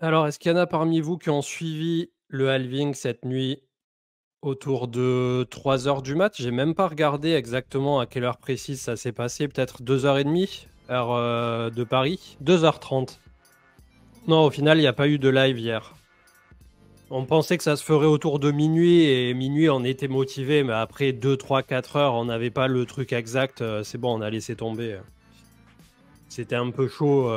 Alors, est-ce qu'il y en a parmi vous qui ont suivi le halving cette nuit autour de 3 heures du mat? J'ai même pas regardé exactement à quelle heure précise ça s'est passé, peut-être 2h30, heure de Paris, 2h30. Non, au final, il n'y a pas eu de live hier. On pensait que ça se ferait autour de minuit, et minuit, on était motivé, mais après 2, 3, 4 heures, on n'avait pas le truc exact. C'est bon, on a laissé tomber. C'était un peu chaud.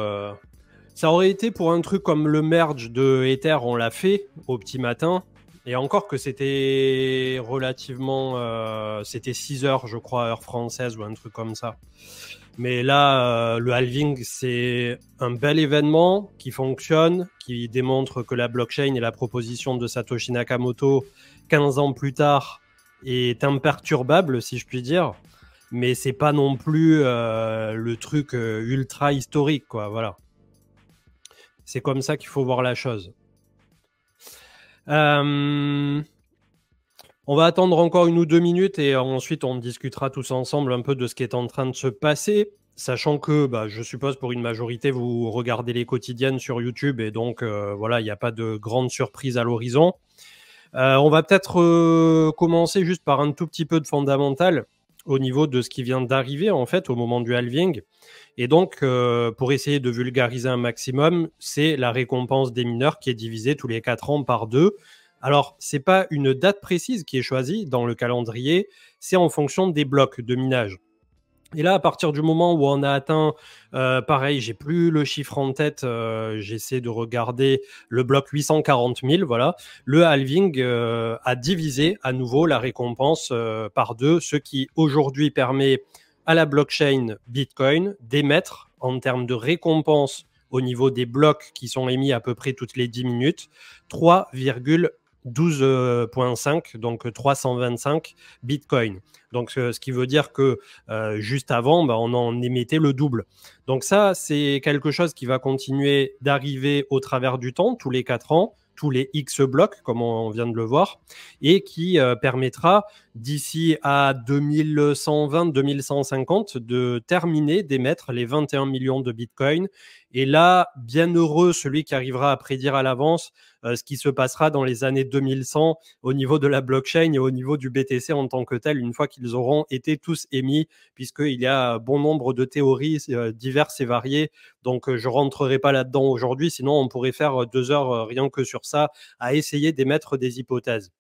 Ça aurait été pour un truc comme le merge de Ether, on l'a fait au petit matin. Et encore que c'était relativement... c'était 6 heures, je crois, heure française ou un truc comme ça. Mais là, le halving, c'est un bel événement qui fonctionne, qui démontre que la blockchain et la proposition de Satoshi Nakamoto, 15 ans plus tard, est imperturbable, si je puis dire. Mais c'est pas non plus le truc ultra historique, quoi. Voilà. C'est comme ça qu'il faut voir la chose. On va attendre encore 1 ou 2 minutes et ensuite on discutera tous ensemble un peu de ce qui est en train de se passer. Sachant que, je suppose pour une majorité, vous regardez les quotidiennes sur YouTube et donc voilà, il n'y a pas de grande surprise à l'horizon. On va peut-être commencer juste par un tout petit peu de fondamental au niveau de ce qui vient d'arriver en fait au moment du halving. Et donc, pour essayer de vulgariser un maximum, c'est la récompense des mineurs qui est divisée tous les 4 ans par 2. Alors, ce n'est pas une date précise qui est choisie dans le calendrier, c'est en fonction des blocs de minage. Et là, à partir du moment où on a atteint, pareil, j'ai plus le chiffre en tête, j'essaie de regarder le bloc 840 000, voilà. Le halving a divisé à nouveau la récompense par 2, ce qui aujourd'hui permet à la blockchain Bitcoin d'émettre en termes de récompense au niveau des blocs qui sont émis à peu près toutes les 10 minutes, 3,12,5, donc 325 Bitcoin. Donc, ce qui veut dire que juste avant, on en émettait le double. Donc ça, c'est quelque chose qui va continuer d'arriver au travers du temps, tous les 4 ans, tous les X blocs, comme on vient de le voir, et qui permettra d'ici à 2120-2150 de terminer d'émettre les 21 millions de Bitcoin. Et là, bien heureux celui qui arrivera à prédire à l'avance ce qui se passera dans les années 2100 au niveau de la blockchain et au niveau du BTC en tant que tel, une fois qu'ils auront été tous émis, puisqu'il y a bon nombre de théories diverses et variées. Donc, je ne rentrerai pas là-dedans aujourd'hui, sinon on pourrait faire 2 heures rien que sur ça, à essayer d'émettre des hypothèses.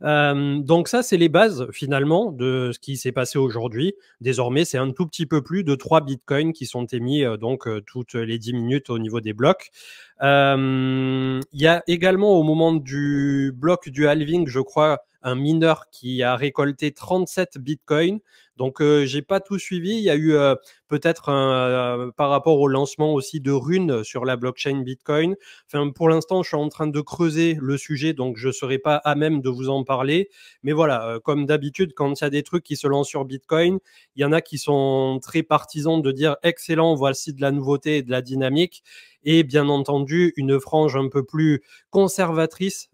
Donc ça, c'est les bases finalement de ce qui s'est passé aujourd'hui. Désormais, c'est un tout petit peu plus de 3 bitcoins qui sont émis toutes les 10 minutes au niveau des blocs. Il y a également au moment du bloc du halving, je crois, un mineur qui a récolté 37 bitcoins. Donc, j'ai pas tout suivi. Il y a eu peut-être par rapport au lancement aussi de Rune sur la blockchain Bitcoin. Enfin, pour l'instant, je suis en train de creuser le sujet, donc je ne serai pas à même de vous en parler. Mais voilà, comme d'habitude, quand il y a des trucs qui se lancent sur Bitcoin, il y en a qui sont très partisans de dire excellent, voici de la nouveauté et de la dynamique. Et bien entendu, une frange un peu plus conservatrice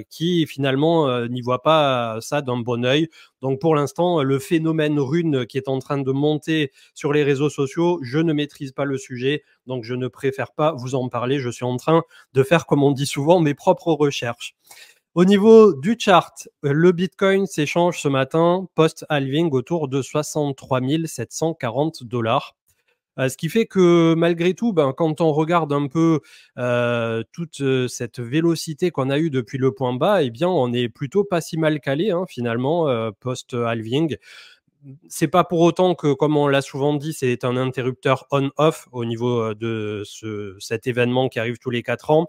qui finalement n'y voit pas ça d'un bon œil. Donc pour l'instant, le phénomène Rune qui est en train de monter sur les réseaux sociaux, je ne maîtrise pas le sujet, donc je ne préfère pas vous en parler. Je suis en train de faire, comme on dit souvent, mes propres recherches. Au niveau du chart, le Bitcoin s'échange ce matin post-halving autour de 63 740 $. Ce qui fait que malgré tout, quand on regarde un peu toute cette vélocité qu'on a eue depuis le point bas, eh bien, on est plutôt pas si mal calé finalement post-halving. C'est pas pour autant que, comme on l'a souvent dit, c'est un interrupteur on-off au niveau de cet événement qui arrive tous les 4 ans.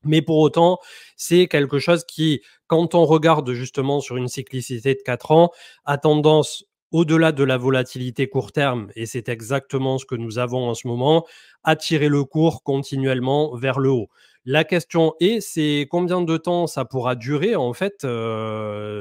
Mais pour autant, c'est quelque chose qui, quand on regarde justement sur une cyclicité de 4 ans, a tendance, au-delà de la volatilité court terme, et c'est exactement ce que nous avons en ce moment, à tirer le cours continuellement vers le haut. La question est, c'est combien de temps ça pourra durer en fait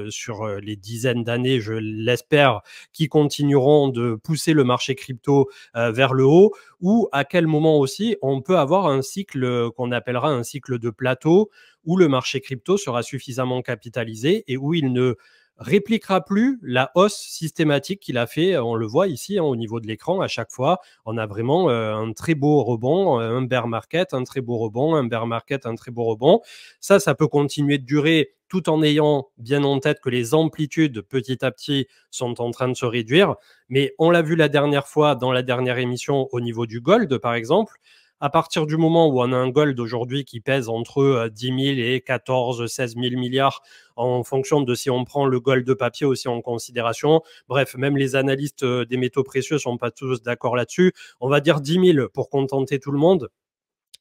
sur les dizaines d'années, je l'espère, qui continueront de pousser le marché crypto vers le haut, ou à quel moment aussi on peut avoir un cycle qu'on appellera un cycle de plateau où le marché crypto sera suffisamment capitalisé et où il ne répliquera plus la hausse systématique qu'il a fait. On le voit ici au niveau de l'écran, à chaque fois, on a vraiment un très beau rebond, un bear market, un très beau rebond, un bear market, un très beau rebond. Ça peut continuer de durer tout en ayant bien en tête que les amplitudes petit à petit sont en train de se réduire. Mais on l'a vu la dernière fois dans la dernière émission au niveau du gold, par exemple. À partir du moment où on a un gold aujourd'hui qui pèse entre 10 000 et 14, 16 000 milliards en fonction de si on prend le gold de papier aussi en considération. Bref, même les analystes des métaux précieux sont pas tous d'accord là-dessus. On va dire 10 000 pour contenter tout le monde.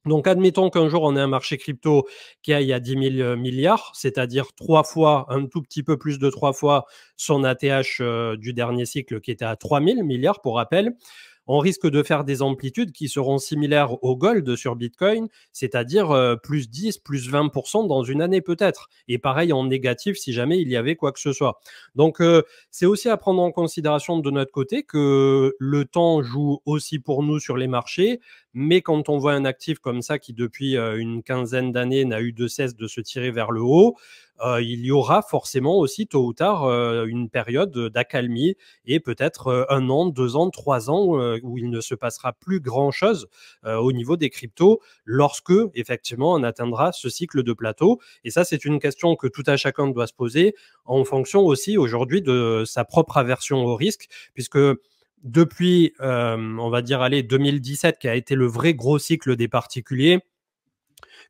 Donc, admettons qu'un jour, on ait un marché crypto qui aille à 10 000 milliards, c'est-à-dire 3 fois, un tout petit peu plus de 3 fois son ATH du dernier cycle qui était à 3 000 milliards, pour rappel. On risque de faire des amplitudes qui seront similaires au gold sur Bitcoin, c'est-à-dire plus 10, plus 20% dans une année peut-être. Et pareil en négatif si jamais il y avait quoi que ce soit. Donc, c'est aussi à prendre en considération de notre côté que le temps joue aussi pour nous sur les marchés. Mais quand on voit un actif comme ça qui, depuis une quinzaine d'années, n'a eu de cesse de se tirer vers le haut, il y aura forcément aussi tôt ou tard une période d'accalmie et peut-être 1 an, 2 ans, 3 ans où il ne se passera plus grand-chose au niveau des cryptos lorsque, effectivement, on atteindra ce cycle de plateau. Et ça, c'est une question que tout à chacun doit se poser en fonction aussi aujourd'hui de sa propre aversion au risque, puisque depuis, on va dire, allez, 2017, qui a été le vrai gros cycle des particuliers,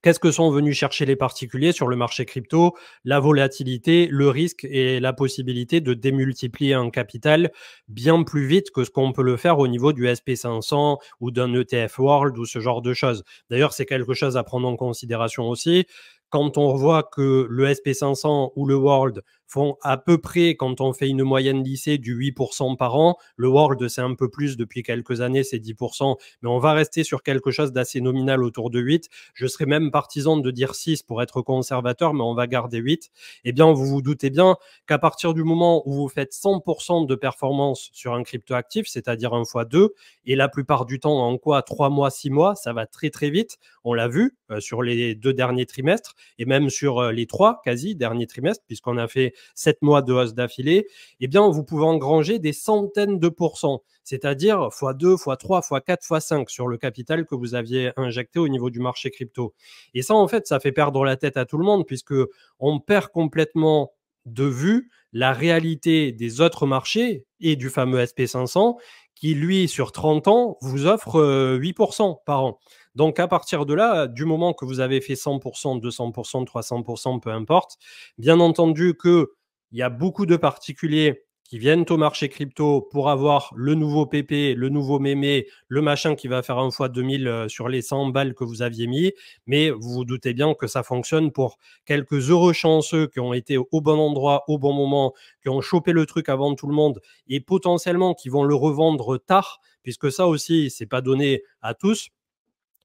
qu'est-ce que sont venus chercher les particuliers sur le marché crypto? La volatilité, le risque et la possibilité de démultiplier un capital bien plus vite que ce qu'on peut le faire au niveau du SP500 ou d'un ETF World ou ce genre de choses. D'ailleurs, c'est quelque chose à prendre en considération aussi. Quand on voit que le SP500 ou le World font à peu près, quand on fait une moyenne lissée, du 8% par an, le World, c'est un peu plus depuis quelques années, c'est 10%, mais on va rester sur quelque chose d'assez nominal autour de 8. Je serais même partisan de dire 6 pour être conservateur, mais on va garder 8. Eh bien, vous vous doutez bien qu'à partir du moment où vous faites 100% de performance sur un cryptoactif, c'est-à-dire 1 fois 2, et la plupart du temps en quoi 3 mois, 6 mois, ça va très très vite. On l'a vu sur les 2 derniers trimestres et même sur les 3 quasi derniers trimestres, puisqu'on a fait 7 mois de hausse d'affilée. Eh bien, vous pouvez engranger des centaines de pourcents, c'est-à-dire x2, x3, x4, x5 sur le capital que vous aviez injecté au niveau du marché crypto. Et ça, en fait, ça fait perdre la tête à tout le monde puisque on perd complètement de vue la réalité des autres marchés et du fameux SP500 qui, lui, sur 30 ans, vous offre 8% par an. Donc, à partir de là, du moment que vous avez fait 100%, 200%, 300%, peu importe, bien entendu qu'il y a beaucoup de particuliers qui viennent au marché crypto pour avoir le nouveau PP, le nouveau mémé, le machin qui va faire 1 fois 2000 sur les 100 balles que vous aviez mis. Mais vous vous doutez bien que ça fonctionne pour quelques heureux chanceux qui ont été au bon endroit, au bon moment, qui ont chopé le truc avant tout le monde et potentiellement qui vont le revendre tard, puisque ça aussi, c'est pas donné à tous.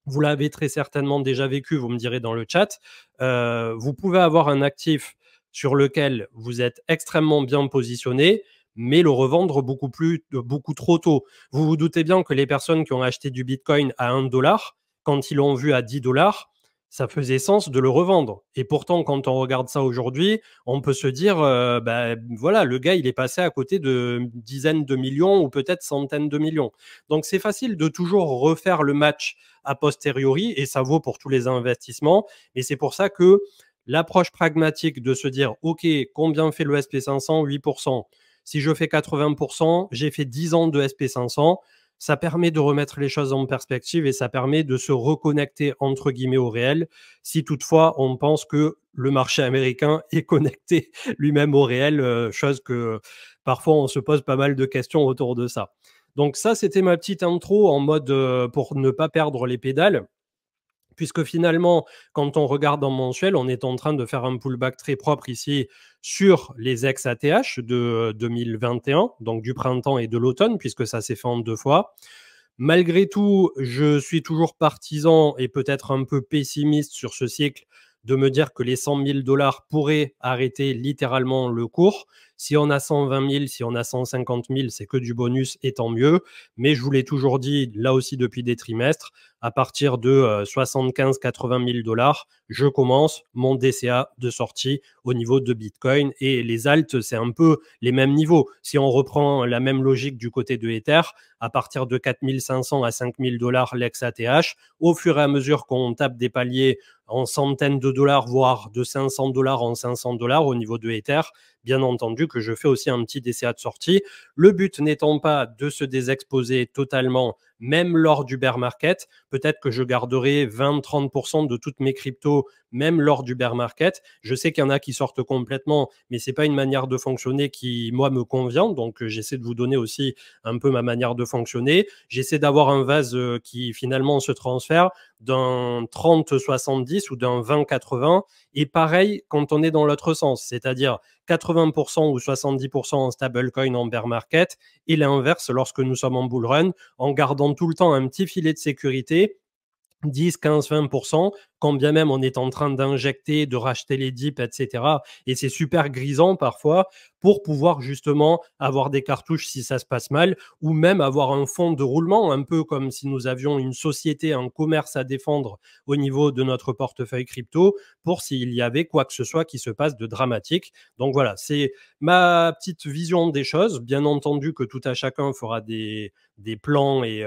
Vous l'avez très certainement déjà vécu, vous me direz dans le chat. Vous pouvez avoir un actif sur lequel vous êtes extrêmement bien positionné, mais le revendre beaucoup trop tôt. Vous vous doutez bien que les personnes qui ont acheté du Bitcoin à 1 dollar, quand ils l'ont vu à 10 dollars, ça faisait sens de le revendre. Et pourtant, quand on regarde ça aujourd'hui, on peut se dire, voilà, le gars, il est passé à côté de dizaines de millions ou peut-être centaines de millions. Donc, c'est facile de toujours refaire le match a posteriori et ça vaut pour tous les investissements. Et c'est pour ça que l'approche pragmatique de se dire, OK, combien fait le SP500? 8%. Si je fais 80%, j'ai fait 10 ans de SP500. Ça permet de remettre les choses en perspective et ça permet de se reconnecter entre guillemets au réel si toutefois on pense que le marché américain est connecté lui-même au réel, chose que parfois on se pose pas mal de questions autour de ça. Donc ça, c'était ma petite intro en mode pour ne pas perdre les pédales. Puisque finalement, quand on regarde en mensuel, on est en train de faire un pullback très propre ici sur les ex-ATH de 2021, donc du printemps et de l'automne, puisque ça s'est fait en 2 fois. Malgré tout, je suis toujours partisan et peut-être un peu pessimiste sur ce cycle de me dire que les 100 000 $ pourraient arrêter littéralement le cours. Si on a 120 000, si on a 150 000, c'est que du bonus et tant mieux. Mais je vous l'ai toujours dit, là aussi depuis des trimestres, à partir de 75-80 000 dollars, je commence mon DCA de sortie au niveau de Bitcoin. Et les alts, c'est un peu les mêmes niveaux. Si on reprend la même logique du côté de Ether, à partir de 4 500 à 5 000 dollars l'ex-ATH, au fur et à mesure qu'on tape des paliers en centaines de dollars, voire de 500 dollars en 500 dollars au niveau de Ether, bien entendu que je fais aussi un petit DCA de sortie. Le but n'étant pas de se désexposer totalement, même lors du bear market. Peut-être que je garderai 20-30% de toutes mes cryptos, même lors du bear market. Je sais qu'il y en a qui sortent complètement, mais c'est pas une manière de fonctionner qui, moi, me convient. Donc, j'essaie de vous donner aussi un peu ma manière de fonctionner. J'essaie d'avoir un vase qui, finalement, se transfère d'un 30-70 ou d'un 20-80. Et pareil, quand on est dans l'autre sens, c'est-à-dire 80% ou 70% en stablecoin en bear market, et l'inverse lorsque nous sommes en bull run, en gardant tout le temps un petit filet de sécurité, 10, 15, 20%, quand bien même on est en train d'injecter, de racheter les dips, etc. Et c'est super grisant parfois pour pouvoir justement avoir des cartouches si ça se passe mal, ou même avoir un fonds de roulement, un peu comme si nous avions une société, un commerce à défendre au niveau de notre portefeuille crypto, pour s'il y avait quoi que ce soit qui se passe de dramatique. Donc voilà, c'est ma petite vision des choses. Bien entendu que tout à chacun fera des plans et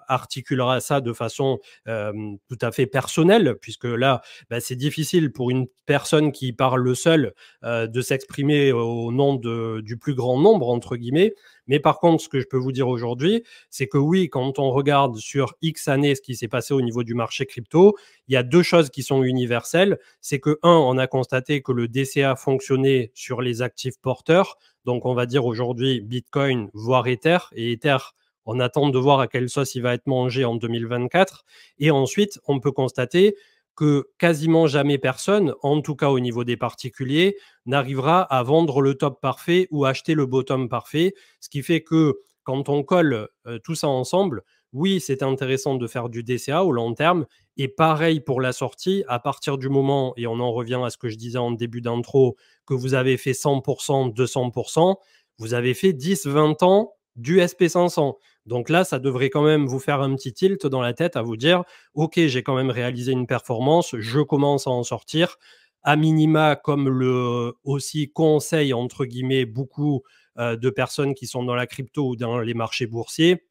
articulera ça de façon tout à fait personnelle, puisque là, c'est difficile pour une personne qui parle seule de s'exprimer au nom du plus grand nombre, entre guillemets. Mais par contre, ce que je peux vous dire aujourd'hui, c'est que oui, quand on regarde sur X années ce qui s'est passé au niveau du marché crypto, il y a deux choses qui sont universelles. C'est que, un, on a constaté que le DCA fonctionnait sur les actifs porteurs. Donc, on va dire aujourd'hui Bitcoin, voire Ether. Et Ether, on attend de voir à quelle sauce il va être mangé en 2024. Et ensuite, on peut constater que quasiment jamais personne, en tout cas au niveau des particuliers, n'arrivera à vendre le top parfait ou acheter le bottom parfait. Ce qui fait que quand on colle tout ça ensemble, oui, c'est intéressant de faire du DCA au long terme. Et pareil pour la sortie, à partir du moment, et on en revient à ce que je disais en début d'intro, que vous avez fait 100%, 200%, vous avez fait 10, 20 ans du SP500. Donc là, ça devrait quand même vous faire un petit tilt dans la tête à vous dire, OK, j'ai quand même réalisé une performance, je commence à en sortir. À minima, comme le aussi conseil, entre guillemets, beaucoup de personnes qui sont dans la crypto ou dans les marchés boursiers,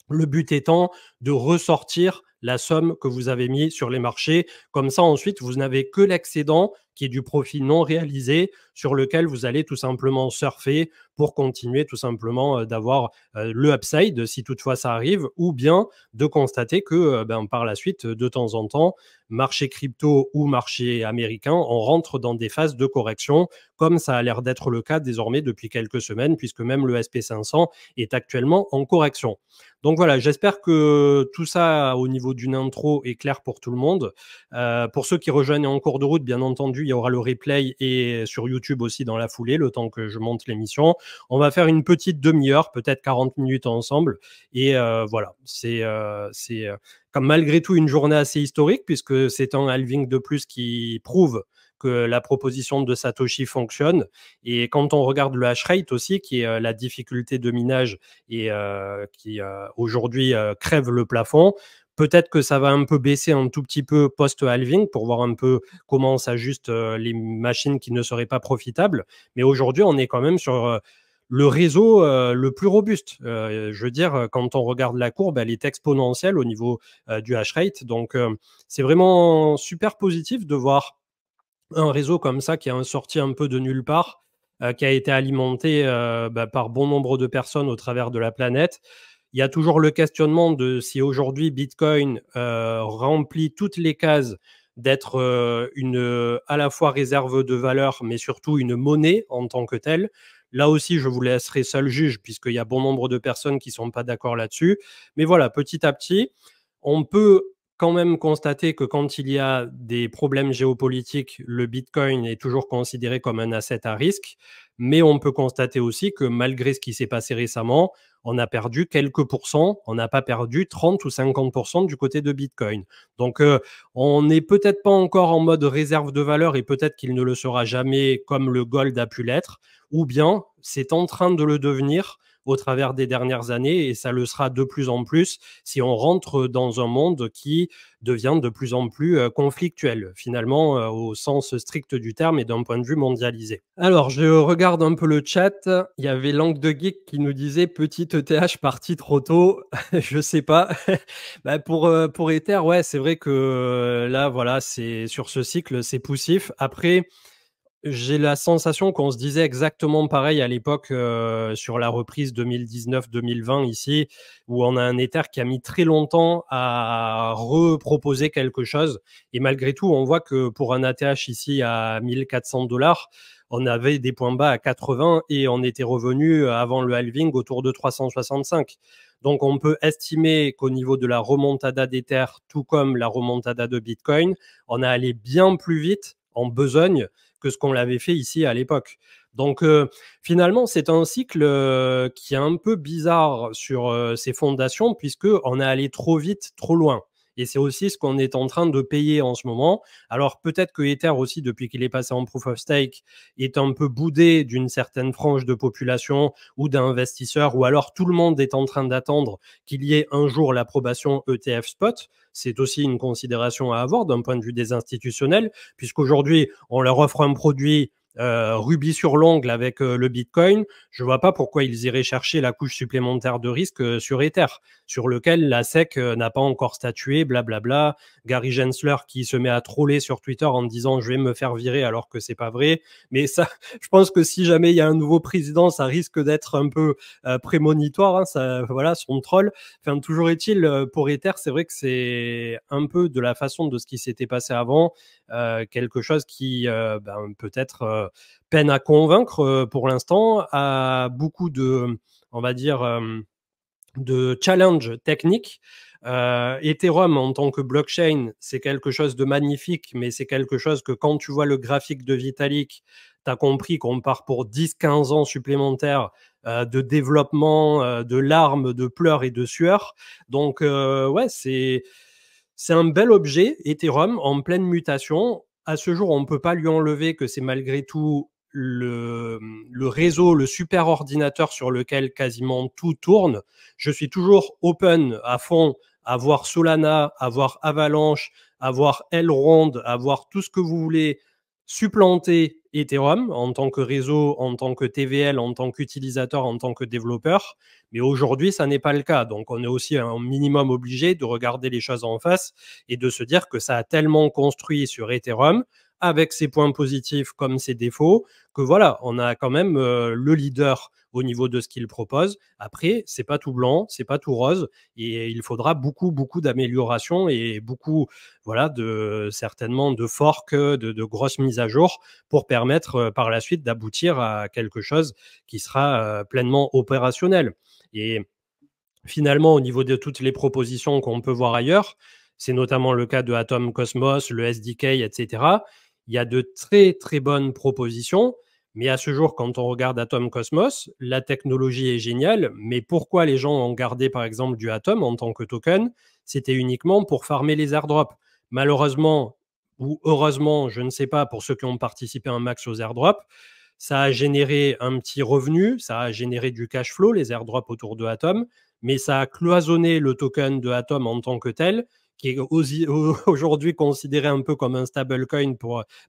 le but étant de ressortir la somme que vous avez mis sur les marchés. Comme ça, ensuite, vous n'avez que l'excédent qui est du profit non réalisé sur lequel vous allez tout simplement surfer pour continuer tout simplement d'avoir le upside si toutefois ça arrive, ou bien de constater que par la suite, de temps en temps, marché crypto ou marché américain, on rentre dans des phases de correction, comme ça a l'air d'être le cas désormais depuis quelques semaines, puisque même le SP500 est actuellement en correction. Donc voilà, j'espère que tout ça au niveau d'une intro est clair pour tout le monde. Pour ceux qui rejoignent en cours de route, bien entendu, il y aura le replay et sur YouTube aussi dans la foulée, le temps que je monte l'émission. On va faire une petite demi-heure, peut-être 40 minutes ensemble. Et voilà, c'est comme malgré tout une journée assez historique, puisque c'est un halving de plus qui prouve que la proposition de Satoshi fonctionne. Et quand on regarde le hash rate aussi, qui est la difficulté de minage et qui aujourd'hui crève le plafond, peut-être que ça va un peu baisser un tout petit peu post-halving pour voir un peu comment s'ajustent les machines qui ne seraient pas profitables. Mais aujourd'hui, on est quand même sur le réseau le plus robuste. Je veux dire, quand on regarde la courbe, elle est exponentielle au niveau du hash rate. Donc, c'est vraiment super positif de voir un réseau comme ça qui a sorti un peu de nulle part, qui a été alimenté par bon nombre de personnes au travers de la planète. Il y a toujours le questionnement de si aujourd'hui Bitcoin remplit toutes les cases d'être à la fois réserve de valeur, mais surtout une monnaie en tant que telle. Là aussi, je vous laisserai seul juge, puisqu'il y a bon nombre de personnes qui ne sont pas d'accord là-dessus. Mais voilà, petit à petit, on peut quand même constater que quand il y a des problèmes géopolitiques, le Bitcoin est toujours considéré comme un asset à risque. Mais on peut constater aussi que malgré ce qui s'est passé récemment, on a perdu quelques pourcents, on n'a pas perdu 30 ou 50% du côté de Bitcoin. Donc, on n'est peut-être pas encore en mode réserve de valeur et peut-être qu'il ne le sera jamais comme le gold a pu l'être, ou bien c'est en train de le devenir au travers des dernières années et ça le sera de plus en plus si on rentre dans un monde qui devient de plus en plus conflictuel, finalement, au sens strict du terme et d'un point de vue mondialisé. Alors, je regarde un peu le chat. Il y avait Langue de Geek qui nous disait petite ETH partie trop tôt. Je sais pas. Bah, pour Ether, ouais, c'est vrai que là, voilà, c'est sur ce cycle, c'est poussif. Après, j'ai la sensation qu'on se disait exactement pareil à l'époque sur la reprise 2019-2020 ici, où on a un Ether qui a mis très longtemps à reproposer quelque chose. Et malgré tout, on voit que pour un ATH ici à 1400 $, on avait des points bas à 80 et on était revenu avant le halving autour de 365. Donc, on peut estimer qu'au niveau de la remontada d'Ether, tout comme la remontada de Bitcoin, on a allé bien plus vite en besogne que ce qu'on l'avait fait ici à l'époque. Donc finalement, c'est un cycle qui est un peu bizarre sur ses fondations puisqu'on est allé trop vite, trop loin. Et c'est aussi ce qu'on est en train de payer en ce moment. Alors peut-être que Ether aussi, depuis qu'il est passé en Proof of Stake, est un peu boudé d'une certaine frange de population ou d'investisseurs, ou alors tout le monde est en train d'attendre qu'il y ait un jour l'approbation ETF Spot. C'est aussi une considération à avoir d'un point de vue des institutionnels, puisqu'aujourd'hui, on leur offre un produit rubis sur l'ongle avec le Bitcoin. Je ne vois pas pourquoi ils iraient chercher la couche supplémentaire de risque sur Ether, sur lequel la SEC n'a pas encore statué, blablabla. Gary Gensler qui se met à troller sur Twitter en disant je vais me faire virer alors que c'est pas vrai. Mais ça, je pense que si jamais il y a un nouveau président, ça risque d'être un peu prémonitoire. Hein, ça, voilà, son troll. Enfin, toujours est-il, pour Ether, c'est vrai que c'est un peu de la façon de ce qui s'était passé avant, quelque chose qui peut-être peine à convaincre pour l'instant, a beaucoup de, on va dire, de challenge technique. Ethereum en tant que blockchain, c'est quelque chose de magnifique, mais c'est quelque chose que quand tu vois le graphique de Vitalik, tu as compris qu'on part pour 10-15 ans supplémentaires de développement, de larmes, de pleurs et de sueur. Donc, ouais, c'est un bel objet, Ethereum, en pleine mutation. À ce jour, on ne peut pas lui enlever que c'est malgré tout le réseau, le super ordinateur sur lequel quasiment tout tourne. Je suis toujours open à fond à voir Solana, à voir Avalanche, à voir Elrond, à voir tout ce que vous voulez supplanter Ethereum en tant que réseau, en tant que TVL, en tant qu'utilisateur, en tant que développeur. Mais aujourd'hui, ça n'est pas le cas. Donc, on est aussi un minimum obligé de regarder les choses en face et de se dire que ça a tellement construit sur Ethereum, avec ses points positifs comme ses défauts, que voilà, on a quand même le leader au niveau de ce qu'il propose. Après, c'est pas tout blanc, c'est pas tout rose, et il faudra beaucoup d'améliorations et beaucoup, voilà, certainement de forks, de grosses mises à jour pour permettre par la suite d'aboutir à quelque chose qui sera pleinement opérationnel. Et finalement, au niveau de toutes les propositions qu'on peut voir ailleurs, c'est notamment le cas de Atom Cosmos, le SDK, etc. Il y a de très bonnes propositions, mais à ce jour, quand on regarde Atom Cosmos, la technologie est géniale, mais pourquoi les gens ont gardé par exemple du Atom en tant que token? C'était uniquement pour farmer les airdrops. Malheureusement, ou heureusement, je ne sais pas, pour ceux qui ont participé un max aux airdrops, ça a généré un petit revenu, ça a généré du cash flow, les airdrops autour de Atom, mais ça a cloisonné le token de Atom en tant que tel, qui est aujourd'hui considéré un peu comme un stablecoin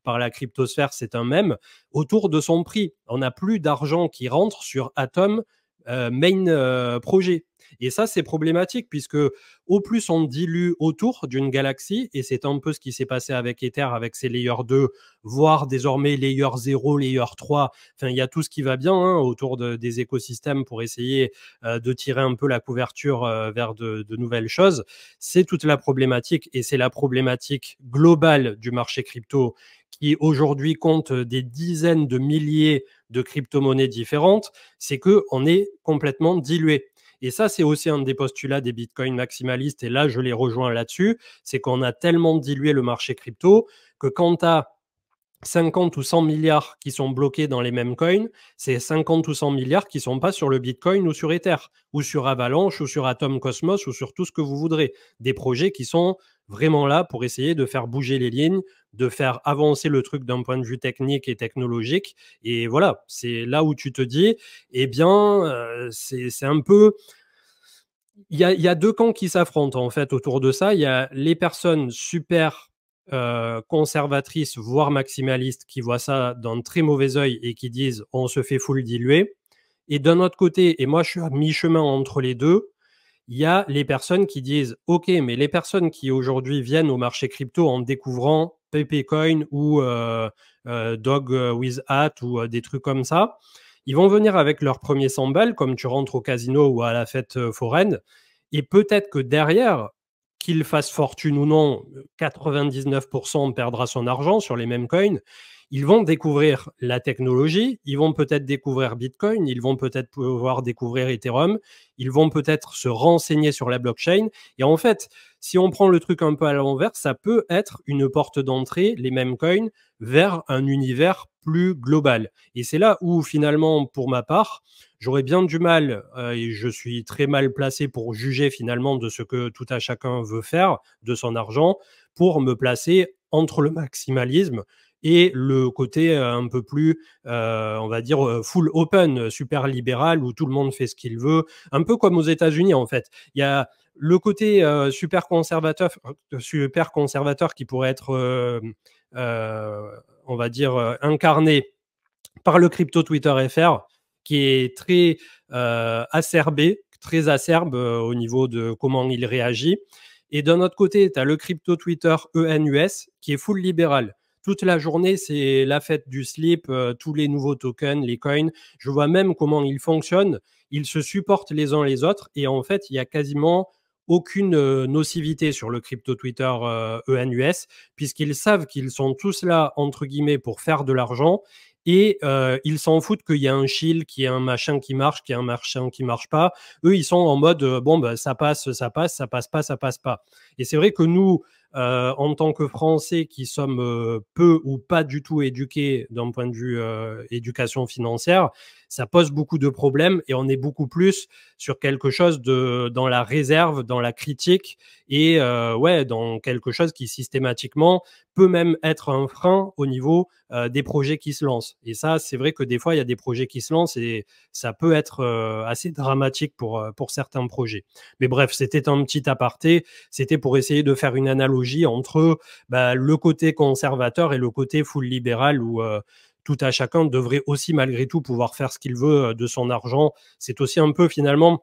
par la cryptosphère, c'est un mème, autour de son prix. On n'a plus d'argent qui rentre sur Atom main projet. Et ça, c'est problématique puisque au plus on dilue autour d'une galaxie, et c'est un peu ce qui s'est passé avec Ether, avec ses layer 2, voire désormais layer 0, layer 3. Enfin, il y a tout ce qui va bien autour des écosystèmes pour essayer de tirer un peu la couverture vers de nouvelles choses. C'est toute la problématique, et c'est la problématique globale du marché crypto qui aujourd'hui compte des dizaines de milliers de crypto-monnaies différentes, c'est qu'on est complètement dilué. Et ça, c'est aussi un des postulats des bitcoins maximalistes, et là, je les rejoins là-dessus, c'est qu'on a tellement dilué le marché crypto que quand tu as 50 ou 100 milliards qui sont bloqués dans les mêmes coins, c'est 50 ou 100 milliards qui ne sont pas sur le Bitcoin ou sur Ether, ou sur Avalanche, ou sur Atom Cosmos, ou sur tout ce que vous voudrez. Des projets qui sont vraiment là pour essayer de faire bouger les lignes, de faire avancer le truc d'un point de vue technique et technologique. Et voilà, c'est là où tu te dis, eh bien, c'est un peu il y a 2 camps qui s'affrontent, en fait, autour de ça. Il y a les personnes super, conservatrices, voire maximalistes, qui voient ça d'un très mauvais œil et qui disent: «On se fait full diluer». Et d'un autre côté, et moi je suis à mi-chemin entre les 2, il y a les personnes qui disent: «OK, mais les personnes qui aujourd'hui viennent au marché crypto en découvrant Pepecoin ou Dog with Hat ou des trucs comme ça, ils vont venir avec leurs premiers 100 balles comme tu rentres au casino ou à la fête foraine, et peut-être que derrière, qu'il fasse fortune ou non, 99% perdra son argent sur les mêmes coins. Ils vont découvrir la technologie, ils vont peut-être découvrir Bitcoin, ils vont peut-être pouvoir découvrir Ethereum, ils vont peut-être se renseigner sur la blockchain. Et en fait, si on prend le truc un peu à l'envers, ça peut être une porte d'entrée, les mêmes coins, vers un univers plus global. Et c'est là où finalement, pour ma part, j'aurais bien du mal, et je suis très mal placé pour juger finalement de ce que tout à chacun veut faire de son argent, pour me placer entre le maximalisme et le côté un peu plus, on va dire, full open, super libéral, où tout le monde fait ce qu'il veut, un peu comme aux États-Unis en fait. Il y a le côté super conservateur qui pourrait être, on va dire, incarné par le crypto Twitter FR, qui est très acerbé, très acerbe au niveau de comment il réagit. Et d'un autre côté, tu as le crypto Twitter ENUS, qui est full libéral. Toute la journée, c'est la fête du slip, tous les nouveaux tokens, les coins. Je vois même comment ils fonctionnent. Ils se supportent les uns les autres. Et en fait, il y a quasiment aucune nocivité sur le crypto Twitter ENUS, puisqu'ils savent qu'ils sont tous là, entre guillemets, pour faire de l'argent. Et ils s'en foutent qu'il y a un shield, qu'il y a un machin qui marche, qu'il y a un machin qui marche pas. Eux, ils sont en mode bon, bah, ça passe, ça passe, ça passe pas, ça passe pas. Et c'est vrai que nous, en tant que Français qui sommes peu ou pas du tout éduqués d'un point de vue éducation financière, ça pose beaucoup de problèmes et on est beaucoup plus sur quelque chose de dans la réserve, dans la critique et ouais, dans quelque chose qui systématiquement peut même être un frein au niveau des projets qui se lancent. Et ça, c'est vrai que des fois, il y a des projets qui se lancent et ça peut être assez dramatique pour certains projets. Mais bref, c'était un petit aparté. C'était pour essayer de faire une analogie entre le côté conservateur et le côté full libéral où tout à chacun devrait aussi malgré tout pouvoir faire ce qu'il veut de son argent. C'est aussi un peu finalement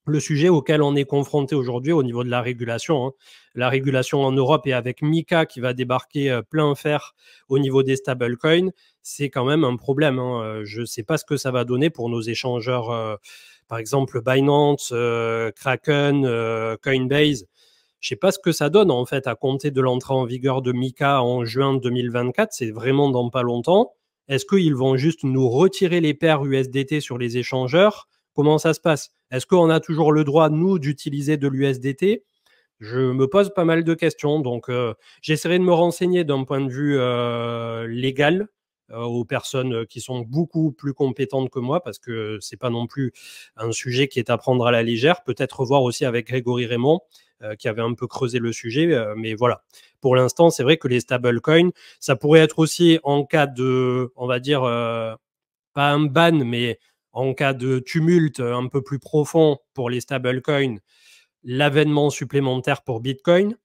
le sujet auquel on est confronté aujourd'hui au niveau de la régulation. Hein. La régulation en Europe et avec Mika qui va débarquer plein fer au niveau des stablecoins, c'est quand même un problème. Hein. Je ne sais pas ce que ça va donner pour nos échangeurs, par exemple Binance, Kraken, Coinbase. Je ne sais pas ce que ça donne en fait à compter de l'entrée en vigueur de Mika en juin 2024. C'est vraiment dans pas longtemps. Est-ce qu'ils vont juste nous retirer les paires USDT sur les échangeurs? Comment ça se passe? Est-ce qu'on a toujours le droit, nous, d'utiliser de l'USDT? Je me pose pas mal de questions. Donc, j'essaierai de me renseigner d'un point de vue légal aux personnes qui sont beaucoup plus compétentes que moi, parce que c'est pas non plus un sujet qui est à prendre à la légère. Peut-être voir aussi avec Grégory Raymond, qui avait un peu creusé le sujet. Mais voilà. Pour l'instant, c'est vrai que les stablecoins, ça pourrait être aussi en cas de, on va dire, pas un ban, mais en cas de tumulte un peu plus profond pour les stablecoins, l'avènement supplémentaire pour Bitcoin,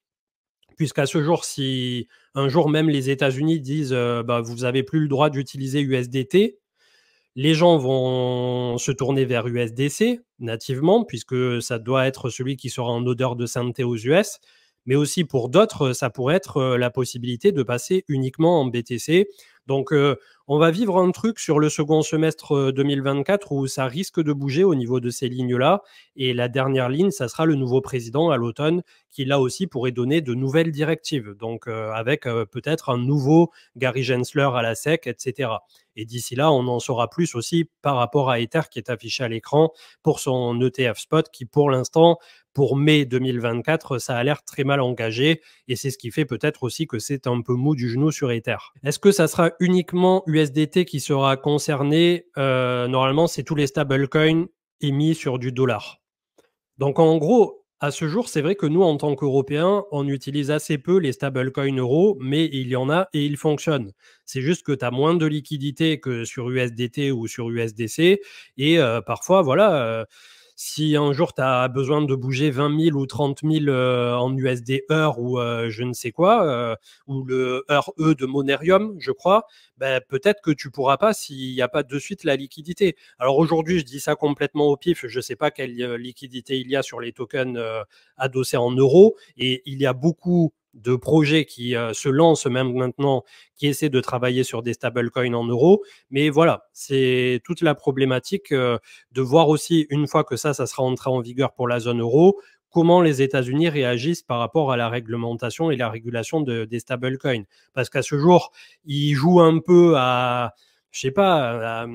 puisqu'à ce jour, si un jour même les États-Unis disent vous n'avez plus le droit d'utiliser USDT, les gens vont se tourner vers USDC nativement, puisque ça doit être celui qui sera en odeur de sainteté aux US. Mais aussi pour d'autres, ça pourrait être la possibilité de passer uniquement en BTC. Donc, on va vivre un truc sur le second semestre 2024 où ça risque de bouger au niveau de ces lignes-là. Et la dernière ligne, ça sera le nouveau président à l'automne qui, là aussi, pourrait donner de nouvelles directives. Donc, avec peut-être un nouveau Gary Gensler à la SEC, etc. Et d'ici là, on en saura plus aussi par rapport à Ether qui est affiché à l'écran pour son ETF spot qui, pour l'instant, pour mai 2024, ça a l'air très mal engagé et c'est ce qui fait peut-être aussi que c'est un peu mou du genou sur Ether. Est-ce que ça sera uniquement USDT qui sera concerné? Normalement, c'est tous les stablecoins émis sur du dollar. Donc en gros, À ce jour, c'est vrai que nous, en tant qu'Européens, on utilise assez peu les stablecoins euros, mais il y en a et ils fonctionnent. C'est juste que tu as moins de liquidité que sur USDT ou sur USDC. Et parfois, voilà, si un jour tu as besoin de bouger 20 000 ou 30 000 en USD heure ou je ne sais quoi, ou le heure E de Monerium, je crois, ben, peut-être que tu pourras pas s'il n'y a pas de suite la liquidité. Alors aujourd'hui, je dis ça complètement au pif. Je ne sais pas quelle liquidité il y a sur les tokens adossés en euros. Et il y a beaucoup de projets qui se lancent même maintenant, qui essaient de travailler sur des stablecoins en euros. Mais voilà, c'est toute la problématique de voir aussi, une fois que ça sera entré en vigueur pour la zone euro, comment les États-Unis réagissent par rapport à la réglementation et la régulation des stablecoins. Parce qu'à ce jour, ils jouent un peu à, je sais pas,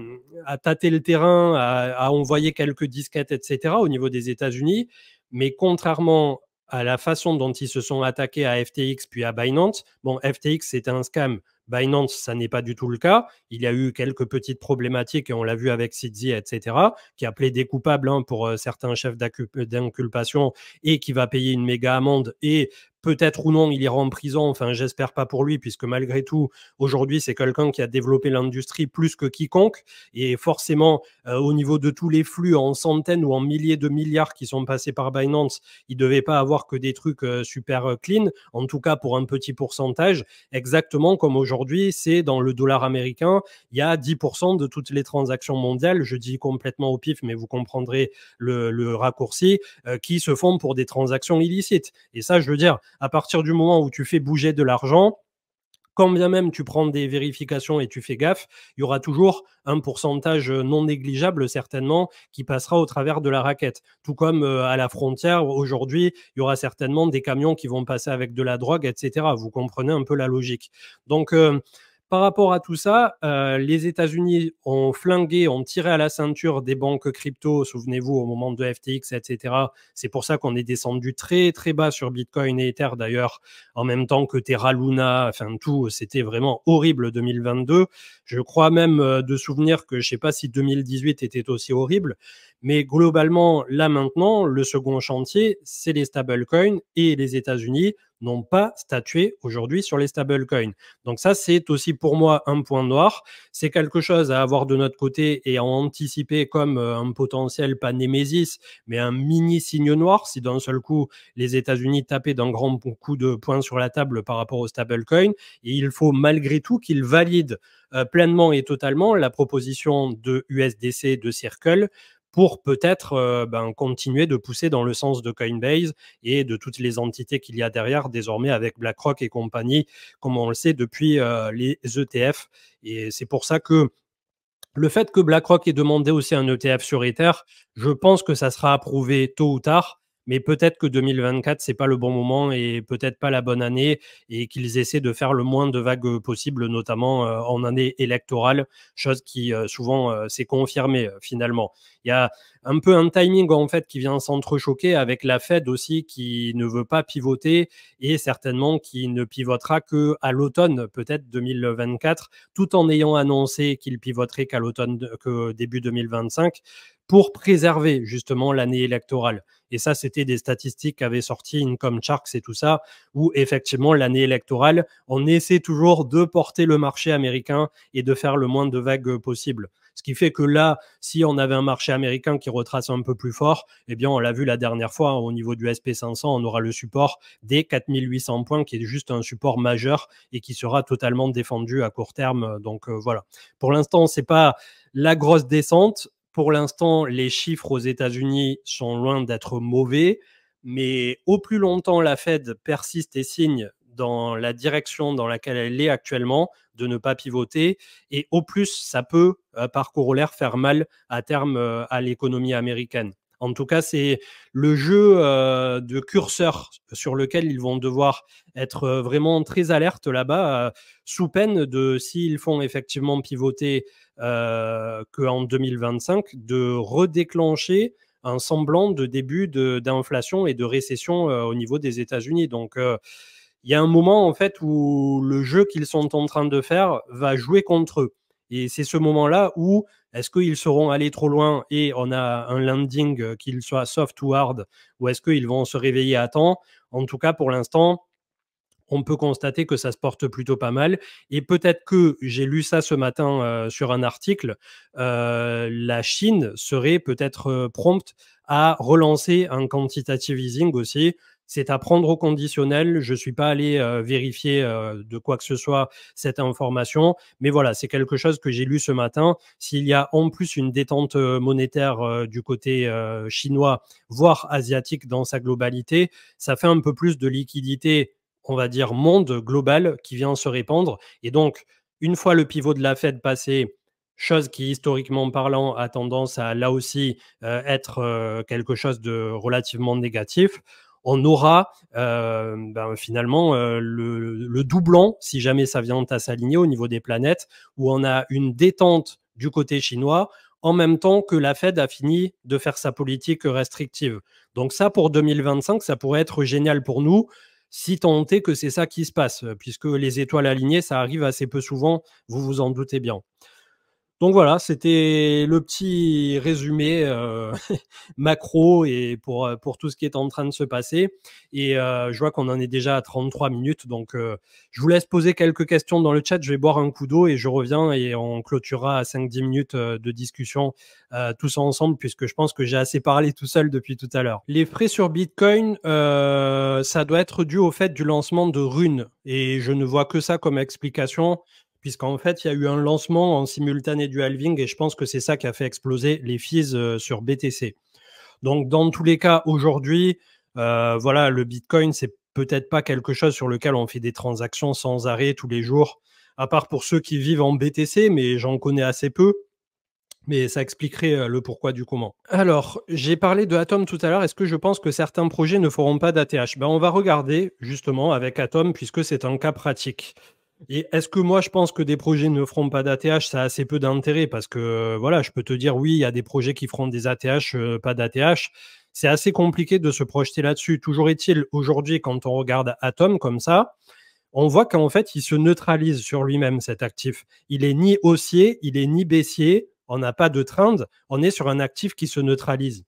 à tâter le terrain, à envoyer quelques disquettes, etc. au niveau des États-Unis. Mais contrairement à la façon dont ils se sont attaqués à FTX puis à Binance, bon, FTX c'était un scam. Binance, ça n'est pas du tout le cas. Il y a eu quelques petites problématiques et on l'a vu avec Sidzi, etc., qui a plaidé coupable pour certains chefs d'inculpation et qui va payer une méga amende et peut-être ou non, il ira en prison. Enfin, j'espère pas pour lui, puisque malgré tout, aujourd'hui, c'est quelqu'un qui a développé l'industrie plus que quiconque. Et forcément, au niveau de tous les flux en centaines ou en milliers de milliards qui sont passés par Binance, il ne devait pas avoir que des trucs super clean, en tout cas pour un petit pourcentage, exactement comme aujourd'hui, c'est dans le dollar américain, il y a 10% de toutes les transactions mondiales, je dis complètement au pif, mais vous comprendrez le raccourci, qui se font pour des transactions illicites. Et ça, je veux dire, à partir du moment où tu fais bouger de l'argent, quand bien même tu prends des vérifications et tu fais gaffe, il y aura toujours un pourcentage non négligeable, certainement, qui passera au travers de la raquette. Tout comme à la frontière, aujourd'hui, il y aura certainement des camions qui vont passer avec de la drogue, etc. Vous comprenez un peu la logique. Donc, par rapport à tout ça, les États-Unis ont flingué, ont tiré à la ceinture des banques crypto, souvenez-vous, au moment de FTX, etc. C'est pour ça qu'on est descendu très, très bas sur Bitcoin et Ether, d'ailleurs, en même temps que Terra Luna, enfin tout, c'était vraiment horrible 2022. Je crois même de souvenir que je ne sais pas si 2018 était aussi horrible, mais globalement, là maintenant, le second chantier, c'est les stablecoins et les États-Unis n'ont pas statué aujourd'hui sur les stablecoins. Donc ça, c'est aussi pour moi un point noir. C'est quelque chose à avoir de notre côté et à anticiper comme un potentiel, pas némésis, mais un mini signe noir si d'un seul coup les États-Unis tapaient d'un grand coup de poing sur la table par rapport aux stablecoins. Et il faut malgré tout qu'ils valident pleinement et totalement la proposition de USDC de Circle pour peut-être continuer de pousser dans le sens de Coinbase et de toutes les entités qu'il y a derrière désormais avec BlackRock et compagnie, comme on le sait depuis les ETF. Et c'est pour ça que le fait que BlackRock ait demandé aussi un ETF sur Ether, je pense que ça sera approuvé tôt ou tard, mais peut-être que 2024, c'est pas le bon moment et peut-être pas la bonne année et qu'ils essaient de faire le moins de vagues possible, notamment en année électorale, chose qui souvent s'est confirmée finalement. Il y a un peu un timing en fait qui vient s'entrechoquer avec la Fed aussi qui ne veut pas pivoter et certainement qui ne pivotera que à l'automne peut-être 2024, tout en ayant annoncé qu'il pivoterait qu'à l'automne, que début 2025, pour préserver justement l'année électorale. Et ça, c'était des statistiques qu'avait sorti Income Sharks et tout ça, où effectivement, l'année électorale, on essaie toujours de porter le marché américain et de faire le moins de vagues possible. Ce qui fait que là, si on avait un marché américain qui retrace un peu plus fort, eh bien, on l'a vu la dernière fois, au niveau du SP500, on aura le support des 4800 points, qui est juste un support majeur et qui sera totalement défendu à court terme. Donc voilà. Pour l'instant, c'est pas la grosse descente. Pour l'instant, les chiffres aux États-Unis sont loin d'être mauvais, mais au plus longtemps la Fed persiste et signe dans la direction dans laquelle elle est actuellement, de ne pas pivoter, et au plus ça peut, par corollaire, faire mal à terme à l'économie américaine. En tout cas, c'est le jeu de curseur sur lequel ils vont devoir être vraiment très alertes là-bas, sous peine de, s'ils font effectivement pivoter qu'en 2025, de redéclencher un semblant de début d'inflation et de récession au niveau des États-Unis. Donc, il y a un moment en fait où le jeu qu'ils sont en train de faire va jouer contre eux. Et c'est ce moment-là où est-ce qu'ils seront allés trop loin et on a un landing, qu'il soit soft ou hard, ou est-ce qu'ils vont se réveiller à temps? En tout cas, pour l'instant, on peut constater que ça se porte plutôt pas mal. Et peut-être que j'ai lu ça ce matin sur un article, la Chine serait peut-être prompte à relancer un quantitative easing aussi. C'est à prendre au conditionnel. Je ne suis pas allé vérifier de quoi que ce soit cette information, mais voilà, c'est quelque chose que j'ai lu ce matin. S'il y a en plus une détente monétaire du côté chinois, voire asiatique dans sa globalité, ça fait un peu plus de liquidité, on va dire, monde global qui vient se répandre. Et donc, une fois le pivot de la Fed passé, chose qui, historiquement parlant, a tendance à, là aussi, être quelque chose de relativement négatif, on aura finalement le doublon, si jamais ça vient à s'aligner au niveau des planètes, où on a une détente du côté chinois, en même temps que la Fed a fini de faire sa politique restrictive. Donc ça, pour 2025, ça pourrait être génial pour nous, si tant est que c'est ça qui se passe, puisque les étoiles alignées, ça arrive assez peu souvent, vous vous en doutez bien. Donc voilà, c'était le petit résumé macro et pour tout ce qui est en train de se passer. Et je vois qu'on en est déjà à 33 minutes, donc je vous laisse poser quelques questions dans le chat. Je vais boire un coup d'eau et je reviens et on clôturera à 5-10 minutes de discussion tous ensemble, puisque je pense que j'ai assez parlé tout seul depuis tout à l'heure. Les frais sur Bitcoin, ça doit être dû au fait du lancement de Rune, et je ne vois que ça comme explication, puisqu'en fait, il y a eu un lancement en simultané du halving et je pense que c'est ça qui a fait exploser les fees sur BTC. Donc, dans tous les cas, aujourd'hui, voilà, le Bitcoin, c'est peut-être pas quelque chose sur lequel on fait des transactions sans arrêt tous les jours, à part pour ceux qui vivent en BTC, mais j'en connais assez peu. Mais ça expliquerait le pourquoi du comment. Alors, j'ai parlé de Atom tout à l'heure. Est-ce que je pense que certains projets ne feront pas d'ATH? On va regarder justement avec Atom, puisque c'est un cas pratique. Et est-ce que moi, je pense que des projets ne feront pas d'ATH? Ça a assez peu d'intérêt parce que, voilà, je peux te dire, oui, il y a des projets qui feront des ATH, pas d'ATH. C'est assez compliqué de se projeter là-dessus. Toujours est-il, aujourd'hui, quand on regarde Atom comme ça, on voit qu'en fait, il se neutralise sur lui-même, cet actif. Il est ni haussier, il est ni baissier, on n'a pas de trend, on est sur un actif qui se neutralise.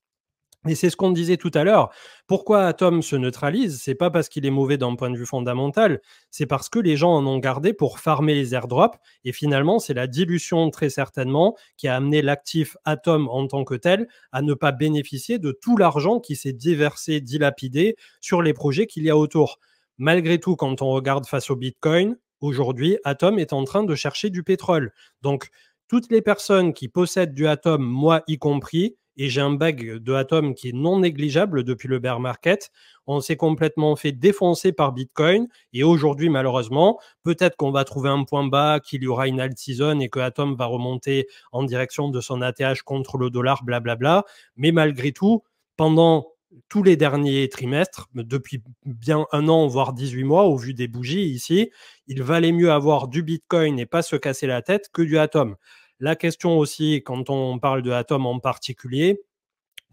Et c'est ce qu'on disait tout à l'heure. Pourquoi Atom se neutralise? C'est pas parce qu'il est mauvais d'un point de vue fondamental, c'est parce que les gens en ont gardé pour farmer les airdrops. Et finalement, c'est la dilution, très certainement, qui a amené l'actif Atom en tant que tel à ne pas bénéficier de tout l'argent qui s'est déversé, dilapidé sur les projets qu'il y a autour. Malgré tout, quand on regarde face au Bitcoin, aujourd'hui, Atom est en train de chercher du pétrole. Donc, toutes les personnes qui possèdent du Atom, moi y compris, et j'ai un bag de Atom qui est non négligeable depuis le bear market, on s'est complètement fait défoncer par Bitcoin. Et aujourd'hui, malheureusement, peut-être qu'on va trouver un point bas, qu'il y aura une alt season et que Atom va remonter en direction de son ATH contre le dollar, blablabla. Mais malgré tout, pendant tous les derniers trimestres, depuis bien un an, voire 18 mois, au vu des bougies ici, il valait mieux avoir du Bitcoin et pas se casser la tête que du Atom. La question aussi, quand on parle de Atom en particulier,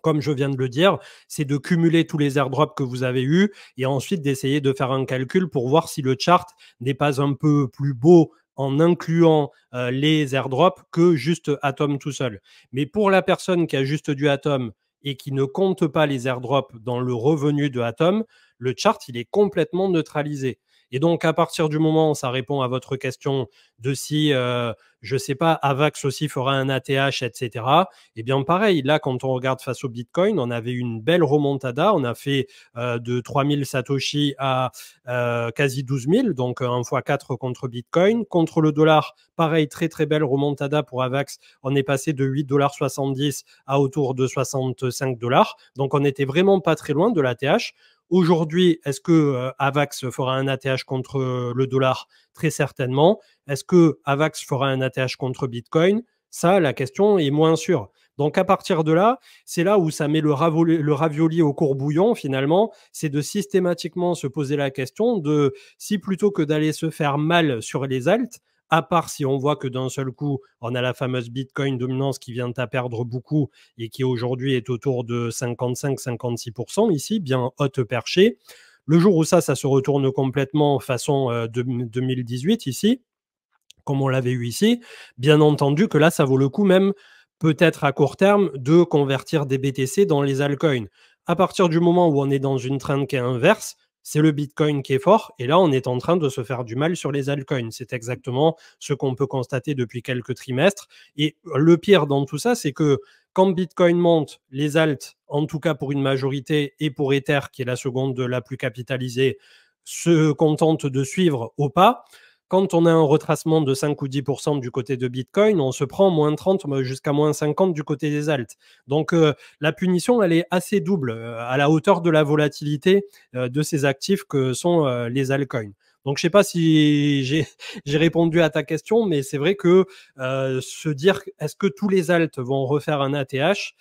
comme je viens de le dire, c'est de cumuler tous les airdrops que vous avez eus et ensuite d'essayer de faire un calcul pour voir si le chart n'est pas un peu plus beau en incluant les airdrops que juste Atom tout seul. Mais pour la personne qui a juste du Atom et qui ne compte pas les airdrops dans le revenu de Atom, le chart, il est complètement neutralisé. Et donc, à partir du moment, ça répond à votre question de si, je ne sais pas, Avax aussi fera un ATH, etc. Eh bien, pareil, là, quand on regarde face au Bitcoin, on avait une belle remontada. On a fait de 3000 Satoshi à quasi 12 000, donc 1 fois 4 contre Bitcoin. Contre le dollar, pareil, très, très belle remontada pour Avax. On est passé de 8,70 $ à autour de 65 $. Donc, on n'était vraiment pas très loin de l'ATH. Aujourd'hui, est-ce que Avax fera un ATH contre le dollar? Très certainement. Est-ce que Avax fera un ATH contre Bitcoin? Ça, la question est moins sûre. Donc, à partir de là, c'est là où ça met le ravioli au courbouillon, finalement. C'est de systématiquement se poser la question de si, plutôt que d'aller se faire mal sur les alts, à part si on voit que d'un seul coup, on a la fameuse Bitcoin dominance qui vient à perdre beaucoup et qui aujourd'hui est autour de 55-56% ici, bien haute perchée. Le jour où ça se retourne complètement façon 2018 ici, comme on l'avait eu ici, bien entendu que là, ça vaut le coup même, peut-être à court terme, de convertir des BTC dans les altcoins. À partir du moment où on est dans une trend qui est inverse, c'est le Bitcoin qui est fort. Et là, on est en train de se faire du mal sur les altcoins. C'est exactement ce qu'on peut constater depuis quelques trimestres. Et le pire dans tout ça, c'est que quand Bitcoin monte, les alts, en tout cas pour une majorité, et pour Ether, qui est la seconde la plus capitalisée, se contentent de suivre au pas. Quand on a un retracement de 5 ou 10% du côté de Bitcoin, on se prend moins 30 jusqu'à moins 50 du côté des alts. Donc la punition, elle est assez double, à la hauteur de la volatilité de ces actifs que sont les altcoins. Donc, je ne sais pas si j'ai répondu à ta question, mais c'est vrai que se dire est-ce que tous les alts vont refaire un ATH,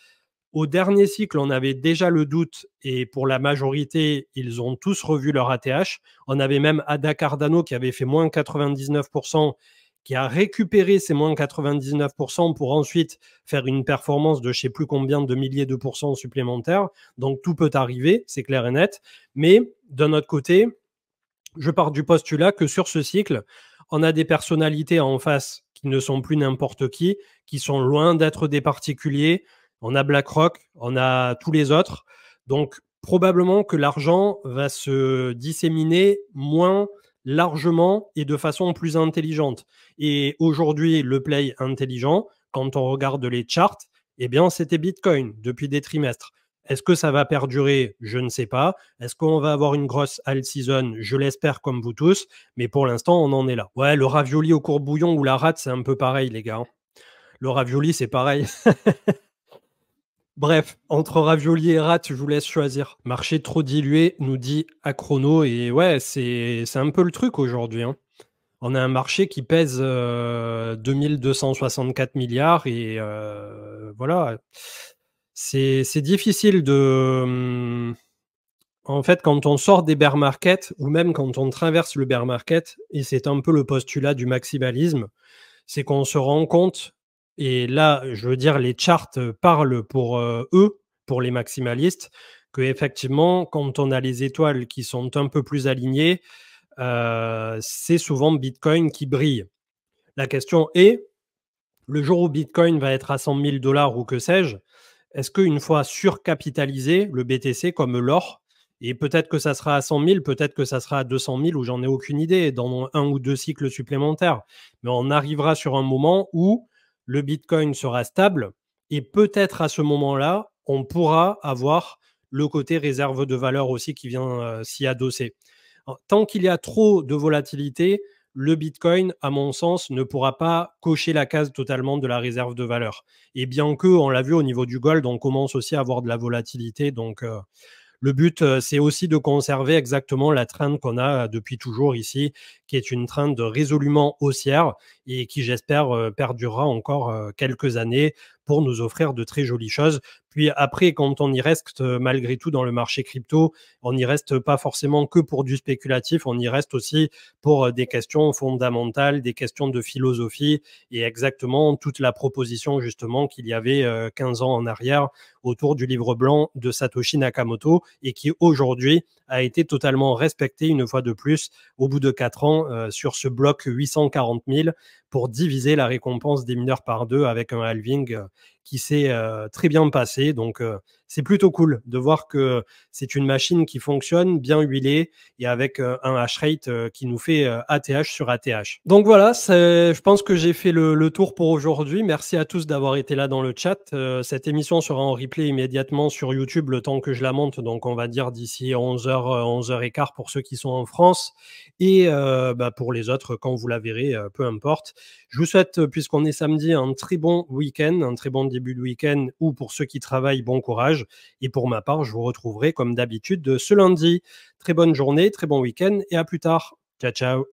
au dernier cycle, on avait déjà le doute et pour la majorité, ils ont tous revu leur ATH. On avait même Ada Cardano qui avait fait moins 99%, qui a récupéré ces moins 99% pour ensuite faire une performance de je ne sais plus combien de milliers de pourcents supplémentaires. Donc tout peut arriver, c'est clair et net. Mais d'un autre côté, je pars du postulat que sur ce cycle, on a des personnalités en face qui ne sont plus n'importe qui sont loin d'être des particuliers. On a BlackRock, on a tous les autres. Donc, probablement que l'argent va se disséminer moins largement et de façon plus intelligente. Et aujourd'hui, le play intelligent, quand on regarde les charts, eh bien, c'était Bitcoin depuis des trimestres. Est-ce que ça va perdurer? Je ne sais pas. Est-ce qu'on va avoir une grosse alt season? Je l'espère comme vous tous, mais pour l'instant, on en est là. Ouais, le ravioli au courbouillon ou la rate, c'est un peu pareil, les gars. Le ravioli, c'est pareil. Bref, entre ravioli et rate, je vous laisse choisir. Marché trop dilué, nous dit Achrono. Et ouais, c'est un peu le truc aujourd'hui. Hein. On a un marché qui pèse 2264 milliards et voilà. C'est difficile de... En fait, quand on sort des bear markets ou même quand on traverse le bear market, et c'est un peu le postulat du maximalisme, c'est qu'on se rend compte, et là, je veux dire, les charts parlent pour eux, pour les maximalistes, que effectivement, quand on a les étoiles qui sont un peu plus alignées, c'est souvent Bitcoin qui brille. La question est, le jour où Bitcoin va être à 100 000 $ ou que sais-je, est-ce qu'une fois surcapitalisé, le BTC comme l'or, et peut-être que ça sera à 100 000, peut-être que ça sera à 200 000, ou j'en ai aucune idée, dans un ou deux cycles supplémentaires. Mais on arrivera sur un moment où le Bitcoin sera stable, et peut-être à ce moment-là, on pourra avoir le côté réserve de valeur aussi qui vient s'y adosser. Tant qu'il y a trop de volatilité, le Bitcoin, à mon sens, ne pourra pas cocher la case totalement de la réserve de valeur. Et bien que, on l'a vu au niveau du gold, on commence aussi à avoir de la volatilité. Donc, le but, c'est aussi de conserver exactement la trend qu'on a depuis toujours ici, qui est une trend résolument haussière et qui, j'espère, perdurera encore quelques années pour nous offrir de très jolies choses. Puis après, quand on y reste malgré tout dans le marché crypto, on n'y reste pas forcément que pour du spéculatif, on y reste aussi pour des questions fondamentales, des questions de philosophie et exactement toute la proposition justement qu'il y avait 15 ans en arrière autour du livre blanc de Satoshi Nakamoto et qui aujourd'hui a été totalement respecté une fois de plus au bout de 4 ans sur ce bloc 840 000 pour diviser la récompense des mineurs par deux avec un halving qui s'est très bien passé. Donc, c'est plutôt cool de voir que c'est une machine qui fonctionne, bien huilée et avec un hash rate qui nous fait ATH sur ATH. Donc voilà, je pense que j'ai fait le tour pour aujourd'hui. Merci à tous d'avoir été là dans le chat. Cette émission sera en replay immédiatement sur YouTube le temps que je la monte. Donc, on va dire d'ici 11h, 11h15 pour ceux qui sont en France. Et pour les autres, quand vous la verrez, peu importe. Je vous souhaite, puisqu'on est samedi, un très bon week-end, un très bon début de week-end, ou pour ceux qui travaillent, bon courage. Et pour ma part, je vous retrouverai comme d'habitude ce lundi. Très bonne journée, très bon week-end et à plus tard. Ciao, ciao.